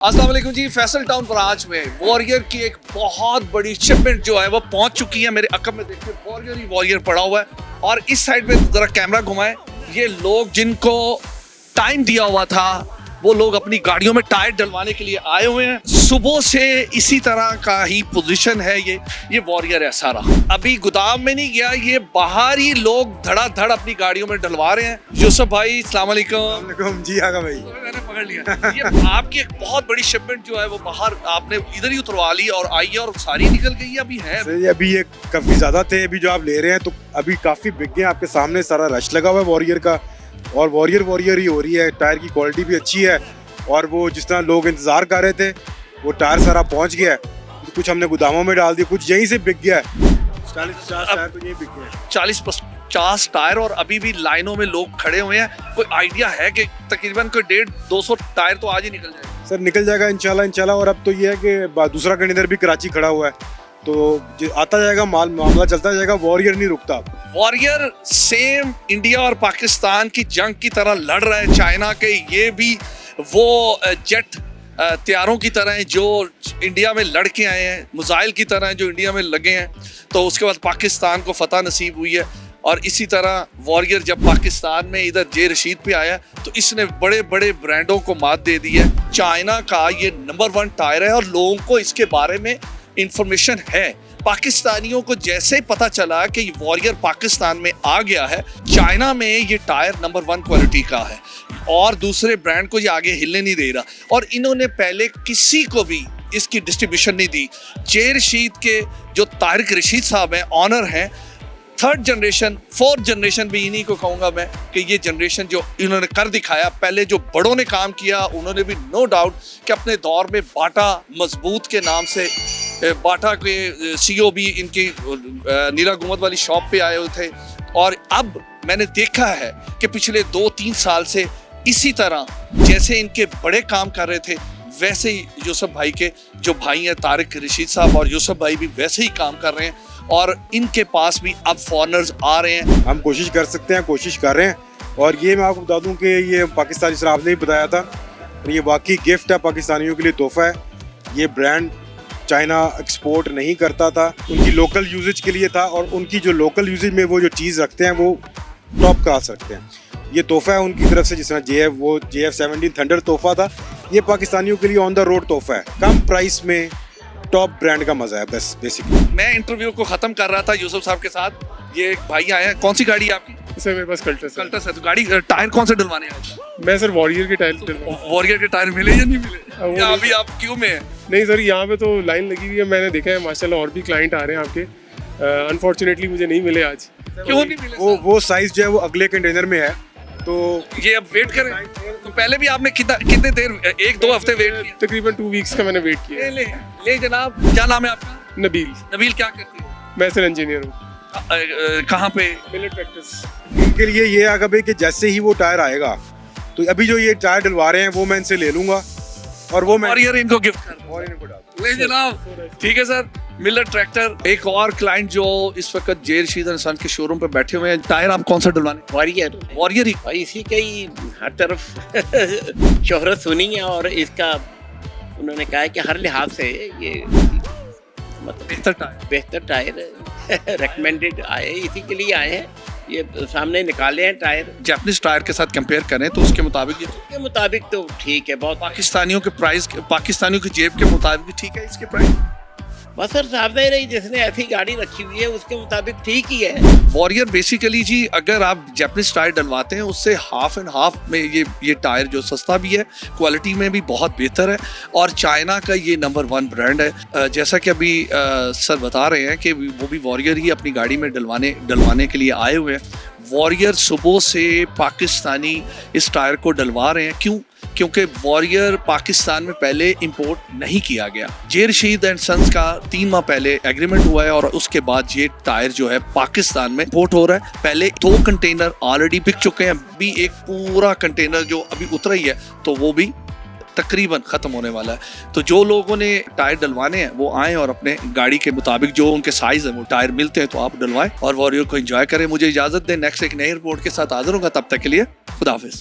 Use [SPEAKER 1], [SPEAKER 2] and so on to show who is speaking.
[SPEAKER 1] अस्सलाम वालेकुम जी। Faisal town branch में वॉरियर की एक बहुत बड़ी शिपमेंट जो है वो पहुंच चुकी है। मेरे अकब में देखिए वॉरियर ही वॉरियर पड़ा हुआ है और इस साइड पे जरा कैमरा घुमाए। ये लोग जिनको टाइम दिया हुआ था वो लोग अपनी गाड़ियों में टायर डलवाने के लिए आए हुए हैं। सुबह से इसी तरह का ही पोजीशन है। ये वॉरियर है सारा, अभी गोदाम में नहीं गया, ये बाहर ही लोग धड़ाधड़ अपनी गाड़ियों में डलवा रहे हैं। यूसुफ भाई अस्सलाम वालेकुम।
[SPEAKER 2] जी आगा भाई,
[SPEAKER 1] मैंने पकड़ लिया। ये आपकी एक बहुत बड़ी शिपमेंट जो है वो बाहर आपने इधर ही उतरवा ली और आई है और सारी निकल गई है। अभी है
[SPEAKER 2] सर अभी ये काफी ज्यादा थे, अभी जो आप ले रहे हैं तो अभी काफी बिक गए। आपके सामने सारा रश लगा हुआ है वॉरियर का और वॉरियर ही हो रही है। टायर की क्वालिटी भी अच्छी है और वो जिस तरह लोग इंतजार कर रहे थे वो टायर सारा पहुंच गया है। तो कुछ हमने गोदामों में डाल दिया, कुछ यहीं से बिक गया है। 40-50 टायर तो यहीं बिक गए हैं।
[SPEAKER 1] 40-50 टायर और अभी भी लाइनों में लोग खड़े हुए हैं। कोई आइडिया है कि तकरीबन कोई 150-200 टायर तो आज ही निकल जाएगा?
[SPEAKER 2] सर निकल जाएगा इंशाल्लाह। और अब तो ये है कि दूसरा कंटेनर भी कराची खड़ा हुआ है तो आता जाएगा, मामला चलता जाएगा। वॉरियर नहीं रुकता।
[SPEAKER 1] वॉरियर सेम इंडिया और पाकिस्तान की जंग की तरह लड़ रहा है चाइना के। ये भी वो जेट तैयारों की तरह हैं जो इंडिया में लड़ के आए हैं, मिसाइल की तरह जो इंडिया में लगे हैं। तो उसके बाद पाकिस्तान को फतह नसीब हुई है और इसी तरह वॉरियर जब पाकिस्तान में इधर जे रशीद पे आया तो इसने बड़े बड़े ब्रांडों को मात दे दी है। चाइना का ये नंबर 1 टायर है और लोगों को इसके बारे में इंफॉर्मेशन है। पाकिस्तानियों को जैसे ही पता चला कि ये वॉरियर पाकिस्तान में आ गया है, चाइना में ये टायर नंबर 1 क्वालिटी का है और दूसरे ब्रांड को ये आगे हिलने नहीं दे रहा। और इन्होंने पहले किसी को भी इसकी डिस्ट्रीब्यूशन नहीं दी। जे रशीद के जो तारिक रशीद साहब हैं, ऑनर हैं, 3rd जनरेशन 4th जनरेशन भी इन्हीं को कहूँगा मैं कि ये जनरेशन जो इन्होंने कर दिखाया। पहले जो बड़ों ने काम किया उन्होंने भी नो डाउट कि अपने दौर में बाटा मजबूत के नाम से बाटा के CEO भी इनकी नीला गुमत वाली शॉप पे आए हुए थे। और अब मैंने देखा है कि पिछले 2-3 साल से इसी तरह जैसे इनके बड़े काम कर रहे थे वैसे ही यूसुफ भाई के जो भाई हैं तारिक रशीद साहब और यूसुफ भाई भी वैसे ही काम कर रहे हैं और इनके पास भी अब फॉरनर्स आ रहे हैं।
[SPEAKER 2] हम कोशिश कर सकते हैं, कोशिश कर रहे हैं। और ये मैं आपको बता दूं कि ये पाकिस्तानी, जिस आपने भी बताया था, ये वाकई गिफ्ट है पाकिस्तानियों के लिए, तोहफा है। ये ब्रांड चाइना एक्सपोर्ट नहीं करता था, उनकी लोकल यूजेज के लिए था और उनकी जो लोकल यूजेज में वो जो चीज़ रखते हैं वो टॉप क्लास रखते हैं। ये तोहफा है उनकी तरफ से, जिस तरह JF-17 थंडर तोहफा था, ये पाकिस्तानियों के लिए ऑन द रोड तोहफा है। कम प्राइस में टॉप ब्रांड का मजा है बस बेसिकली।
[SPEAKER 1] मैं इंटरव्यू को खत्म कर रहा था यूसुफ साहब के साथ। ये एक भाई आए हैं। कौन सी गाड़ी है आपकी?
[SPEAKER 3] सर मेरे पास कल्टस
[SPEAKER 1] है। तो गाड़ी टायर कौन से डलवाने आए?
[SPEAKER 3] मैं सर वॉरियर के टायर
[SPEAKER 1] वॉरियर के टायर मिले या नहीं मिले? या अभी आप क्यों में है?
[SPEAKER 3] नहीं सर, यहाँ पे तो लाइन लगी हुई है, मैंने देखा है माशाल्लाह। और भी क्लाइंट आ रहे हैं आपके। अनफॉर्चुनेटली मुझे नहीं मिले आज।
[SPEAKER 1] क्यों नहीं मिले?
[SPEAKER 2] वो साइज जो है वो अगले कंटेनर में है तो
[SPEAKER 1] ये अब वेट करें। तो पहले भी आपने कितने देर 1-2 हफ्ते वेट किया?
[SPEAKER 3] तकरीबन 2 वीक्स का मैंने वेट किया।
[SPEAKER 1] ले जनाब, क्या नाम है आपका?
[SPEAKER 3] नबील
[SPEAKER 1] क्या करते हैं?
[SPEAKER 3] मैं सर इंजीनियर हूँ।
[SPEAKER 1] कहाँ पे?
[SPEAKER 3] Millet tractors.
[SPEAKER 2] इनके लिए ये आगा भाई कि जैसे ही वो टायर आएगा तो अभी जो ये टायर डलवा रहे हैं वो मैं इनसे ले लूंगा और वो मैं
[SPEAKER 1] वॉरियर इनको गिफ्ट कर
[SPEAKER 2] और इनको डाल
[SPEAKER 1] ले जनाब। ठीक है सर। Miller tractor. एक और क्लाइंट जो इस वक्त जे रशीद एंड सन के शोरूम पे बैठे हुए हैं, टायर आप कौन सा डलवाने? वॉरियर ही।
[SPEAKER 4] और इसी का ही हर तरफ शोहरत सुनी है और इसका उन्होंने कहा है कि हर लिहाज से ये मतलब बेहतर टायर रिकमेंडेड आए, इसी के लिए आए हैं। ये सामने निकाले हैं टायर।
[SPEAKER 1] जापानीज टायर के साथ कंपेयर करें तो उसके मुताबिक
[SPEAKER 4] तो ठीक है। बहुत
[SPEAKER 1] पाकिस्तानियों के प्राइस, पाकिस्तानियों की जेब के मुताबिक ठीक है इसके प्राइस।
[SPEAKER 4] बस सर साफ नहीं रही, जिसने ऐसी गाड़ी रखी हुई है उसके मुताबिक ठीक ही है।
[SPEAKER 1] वॉरियर बेसिकली जी अगर आप जापानीज टायर डलवाते हैं उससे हाफ एंड हाफ में ये टायर जो सस्ता भी है, क्वालिटी में भी बहुत बेहतर है और चाइना का ये नंबर 1 ब्रांड है। जैसा कि अभी सर बता रहे हैं कि वो भी वॉरियर ही अपनी गाड़ी में डलवाने के लिए आए हुए हैं। वॉरियर सुबह से पाकिस्तानी इस टायर को डलवा रहे हैं। क्यों? क्योंकि वॉरियर पाकिस्तान में पहले इंपोर्ट नहीं किया गया। जे रशीद एंड सन्स का 3 माह पहले एग्रीमेंट हुआ है और उसके बाद ये टायर जो है पाकिस्तान में इंपोर्ट हो रहा है। पहले 2 कंटेनर ऑलरेडी बिक चुके हैं, अभी एक पूरा कंटेनर जो अभी उतरा ही है तो वो भी तकरीबन खत्म होने वाला है। तो जो लोगों ने टायर डलवाने हैं वो आए और अपने गाड़ी के मुताबिक जो उनके साइज है वो टायर मिलते हैं तो आप डलवाएं और वॉरियर को एंजॉय करें। मुझे इजाजत दें, नेक्स्ट एक नई रिपोर्ट के साथ हाजिर होगा। तब तक के लिए खुदा हाफिज।